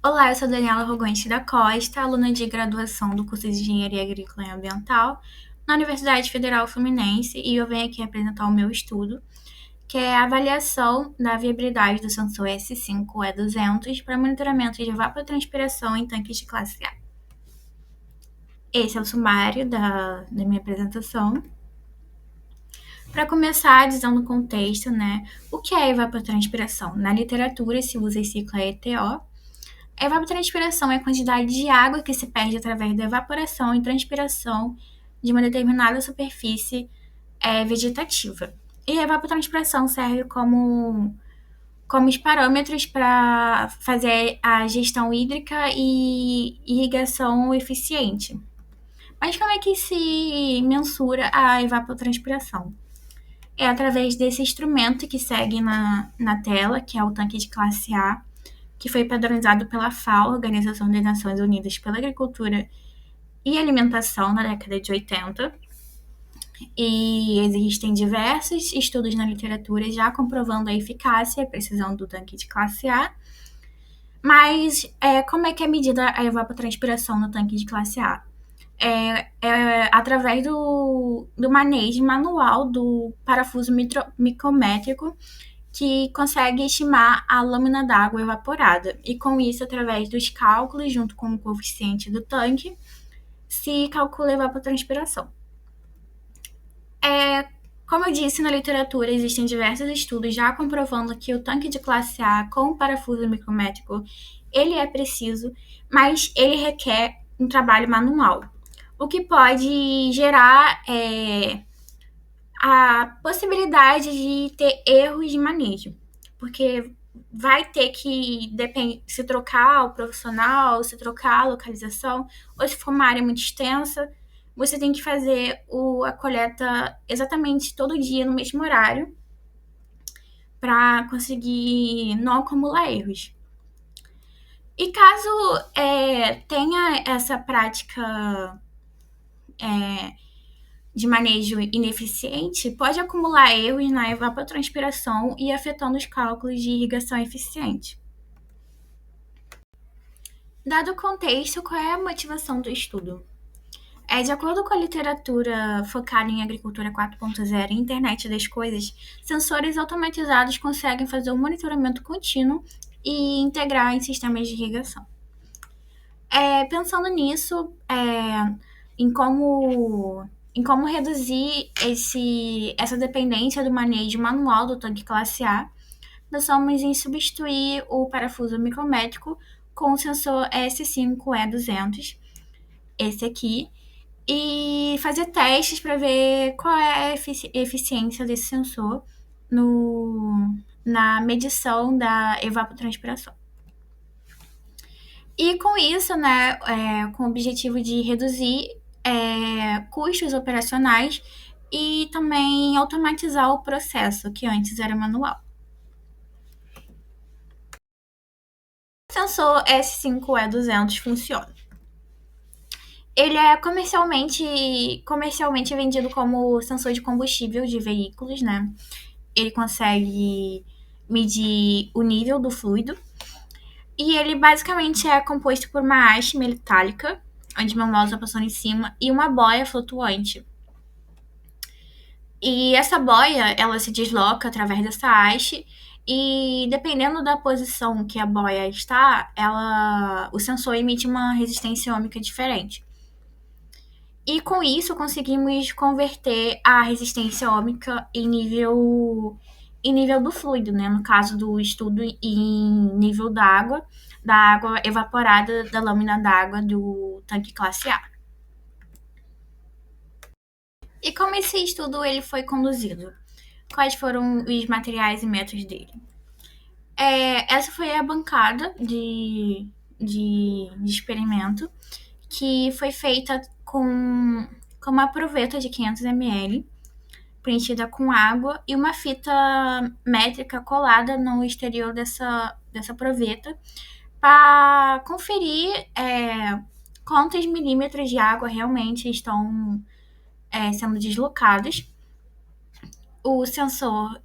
Olá, eu sou Daniela Rogonte da Costa, aluna de graduação do curso de Engenharia Agrícola e Ambiental na Universidade Federal Fluminense e eu venho aqui apresentar o meu estudo, que é a avaliação da viabilidade do sensor S5E200 para monitoramento de evapotranspiração em tanques de classe A. Esse é o sumário da minha apresentação. Para começar, dizendo o contexto, né, o que é evapotranspiração? Na literatura se usa esse ciclo ETO. A evapotranspiração é a quantidade de água que se perde através da evaporação e transpiração de uma determinada superfície vegetativa. E a evapotranspiração serve como os parâmetros para fazer a gestão hídrica e irrigação eficiente. Mas como é que se mensura a evapotranspiração? É através desse instrumento que segue na tela, que é o tanque de classe A, que foi padronizado pela FAO, Organização das Nações Unidas pela Agricultura e Alimentação, na década de 80. E existem diversos estudos na literatura já comprovando a eficácia e a precisão do tanque de classe A. Mas como é que é medida a evapotranspiração no tanque de classe A? Através do manejo manual do parafuso micrométrico que consegue estimar a lâmina d'água evaporada. E com isso, através dos cálculos, junto com o coeficiente do tanque, se calcula a evapotranspiração. Como eu disse, na literatura existem diversos estudos já comprovando que o tanque de classe A com parafuso micrométrico ele é preciso, mas ele requer um trabalho manual, o que pode gerar a possibilidade de ter erros de manejo, porque vai ter que se trocar o profissional, se trocar a localização, ou se for uma área muito extensa, você tem que fazer a coleta exatamente todo dia no mesmo horário para conseguir não acumular erros. E caso tenha essa prática de manejo ineficiente, pode acumular erros na evapotranspiração e afetando os cálculos de irrigação eficiente. Dado o contexto, qual é a motivação do estudo? De acordo com a literatura focada em agricultura 4.0 e internet das coisas, sensores automatizados conseguem fazer um monitoramento contínuo e integrar em sistemas de irrigação. Pensando nisso, em como reduzir essa dependência do manejo manual do tanque classe A, nós somos em substituir o parafuso micrométrico com o sensor S5E200, esse aqui, e fazer testes para ver qual é a eficiência desse sensor na medição da evapotranspiração. E com isso, né, com o objetivo de reduzir custos operacionais e também automatizar o processo, que antes era manual. O sensor S5E200 funciona. Ele é comercialmente vendido como sensor de combustível de veículos, né? Ele consegue medir o nível do fluido. E ele basicamente é composto por uma haste metálica, onde meu mouse está passando em cima, e uma boia flutuante. E essa boia, ela se desloca através dessa haste e dependendo da posição que a boia está, o sensor emite uma resistência ôhmica diferente. E com isso conseguimos converter a resistência ôhmica em nível do fluido, né? No caso do estudo em nível da água evaporada da lâmina d'água do tanque classe A. E como esse estudo ele foi conduzido? Quais foram os materiais e métodos dele? Essa foi a bancada de experimento que foi feita com uma proveta de 500 ml, preenchida com água e uma fita métrica colada no exterior dessa proveta para conferir quantos milímetros de água realmente estão sendo deslocados. O sensor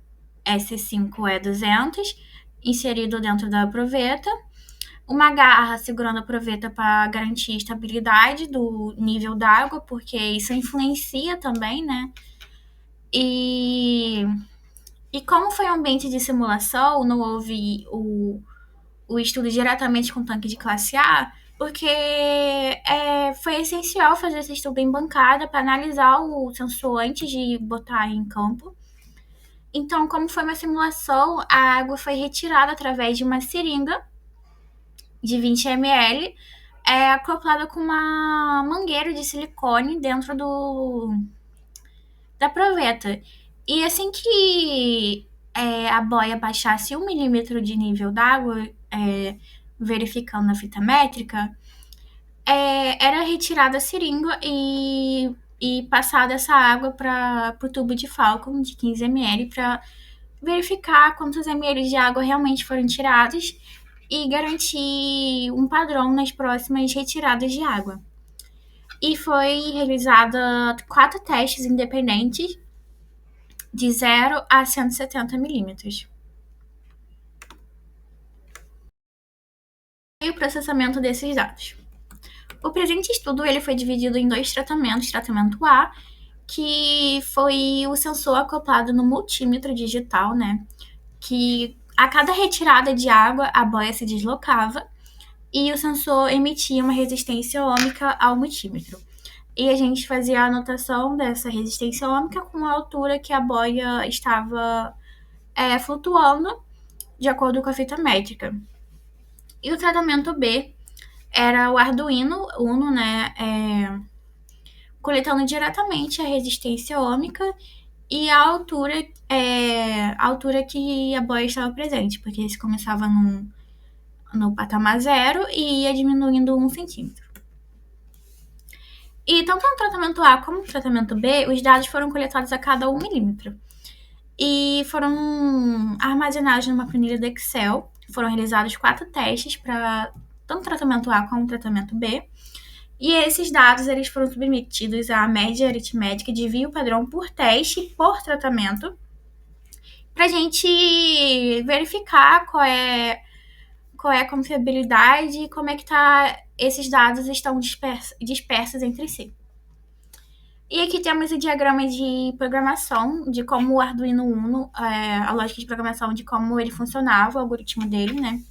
S5E200 inserido dentro da proveta, uma garra segurando a proveta para garantir a estabilidade do nível d'água, porque isso influencia também, né? E, e como foi um ambiente de simulação, não houve o estudo diretamente com tanque de classe A, porque foi essencial fazer esse estudo em bancada para analisar o sensor antes de botar em campo. Então, como foi uma simulação, a água foi retirada através de uma seringa de 20 ml, acoplada com uma mangueira de silicone dentro da proveta. E assim que a boia baixasse 1 milímetro de nível d'água, verificando a fita métrica, era retirada a seringa e passada essa água para o tubo de Falcon de 15 ml para verificar quantos ml de água realmente foram tirados e garantir um padrão nas próximas retiradas de água. E foi realizada 4 testes independentes de 0 a 170 milímetros. E o processamento desses dados. O presente estudo ele foi dividido em 2 tratamentos. Tratamento A, que foi o sensor acoplado no multímetro digital, né? Que a cada retirada de água, a boia se deslocava e o sensor emitia uma resistência ômica ao multímetro. E a gente fazia a anotação dessa resistência ômica com a altura que a boia estava flutuando de acordo com a fita métrica. E o tratamento B era o Arduino Uno, né, coletando diretamente a resistência ômica e a altura que a boia estava presente, porque esse começava no patamar zero e ia diminuindo 1 centímetro. E tanto no tratamento A como no tratamento B, os dados foram coletados a cada 1 milímetro e foram armazenados numa planilha do Excel. Foram realizados 4 testes para tanto o tratamento A como o tratamento B. E esses dados eles foram submetidos à média aritmética de desvio padrão por teste e por tratamento, para a gente verificar qual é a confiabilidade e como é que esses dados estão dispersos entre si. E aqui temos o diagrama de programação, de como o Arduino Uno, a lógica de programação, de como ele funcionava, o algoritmo dele, né?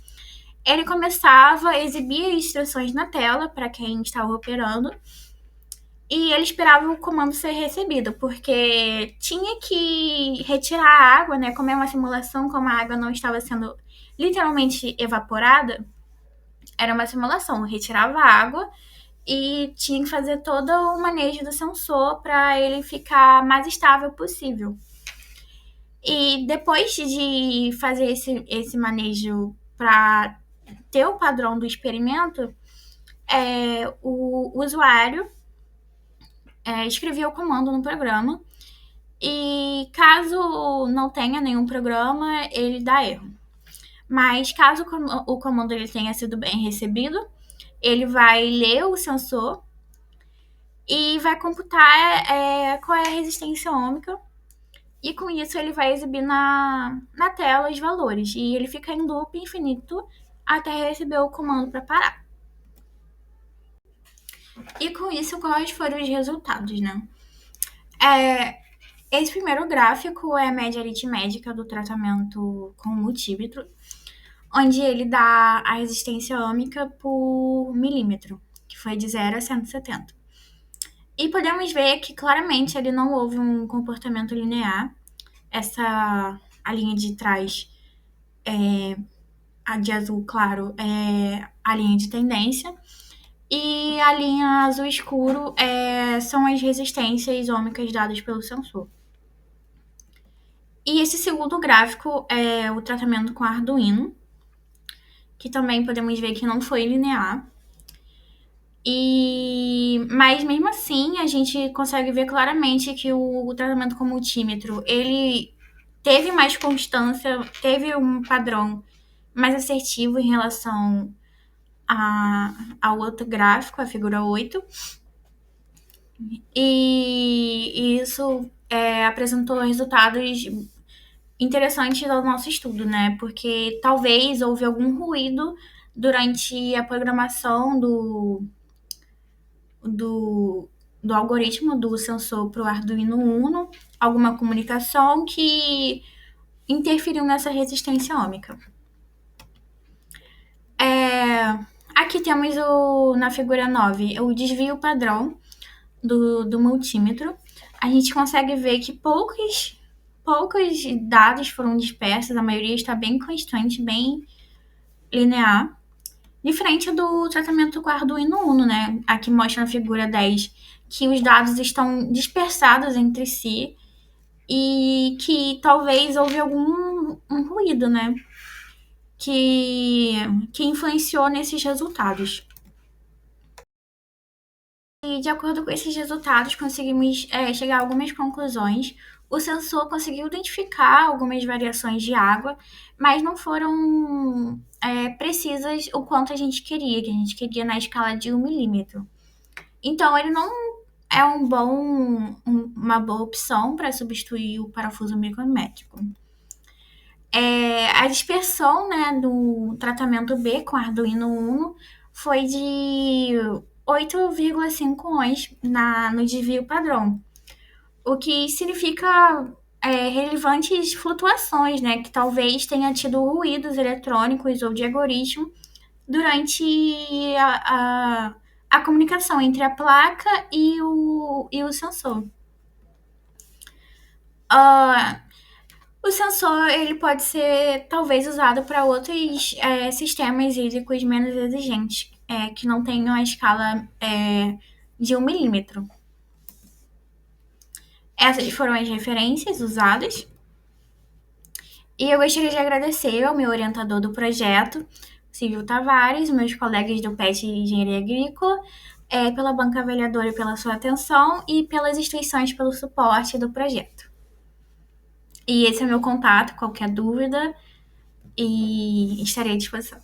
Ele começava a exibir instruções na tela para quem estava operando, e ele esperava o comando ser recebido, porque tinha que retirar a água, né? Como é uma simulação, como a água não estava sendo literalmente evaporada, era uma simulação, retirava a água e tinha que fazer todo o manejo do sensor para ele ficar mais estável possível. E depois de fazer esse manejo para ter o padrão do experimento, o usuário escrevia o comando no programa e caso não tenha nenhum programa, ele dá erro. Mas caso o comando ele tenha sido bem recebido, ele vai ler o sensor e vai computar qual é a resistência ômica. E com isso ele vai exibir na tela os valores. E ele fica em loop infinito até receber o comando para parar. E com isso, quais foram os resultados, né? Esse primeiro gráfico é a média aritmética do tratamento com multímetro, onde ele dá a resistência ômica por milímetro, que foi de 0 a 170. E podemos ver que claramente ele não houve um comportamento linear. A linha de trás, a de azul claro, é a linha de tendência. E a linha azul escuro são as resistências ômicas dadas pelo sensor. E esse segundo gráfico é o tratamento com Arduino, que também podemos ver que não foi linear. Mas mesmo assim, a gente consegue ver claramente que o tratamento com multímetro, ele teve mais constância, teve um padrão mais assertivo em relação ao outro gráfico, a figura 8. E isso apresentou resultados interessantes ao nosso estudo, né? Porque talvez houve algum ruído durante a programação do, do algoritmo do sensor para o Arduino Uno, alguma comunicação que interferiu nessa resistência ômica. Aqui temos na figura 9 o desvio padrão do multímetro. A gente consegue ver que poucos dados foram dispersos, a maioria está bem constante, bem linear. Diferente do tratamento com Arduino Uno, né? Aqui mostra na figura 10 que os dados estão dispersados entre si e que talvez houve algum ruído, né? Que, que influenciou nesses resultados. E de acordo com esses resultados, conseguimos chegar a algumas conclusões. O sensor conseguiu identificar algumas variações de água, mas não foram precisas o quanto a gente queria, que a gente queria na escala de 1 milímetro. Então, ele não é uma boa opção para substituir o parafuso micrométrico. A dispersão, né, do tratamento B com Arduino Uno foi de 8,5 ohms no desvio padrão, o que significa relevantes flutuações, né, que talvez tenha tido ruídos eletrônicos ou de algoritmo durante a comunicação entre a placa e o sensor. O sensor ele pode ser talvez usado para outros sistemas hídricos menos exigentes, que não tenham a escala de 1 milímetro. Essas foram as referências usadas. E eu gostaria de agradecer ao meu orientador do projeto, Silvio Tavares, meus colegas do PET Engenharia Agrícola, pela banca avaliadora pela sua atenção e pelas instituições pelo suporte do projeto. E esse é o meu contato, qualquer dúvida, e estarei à disposição.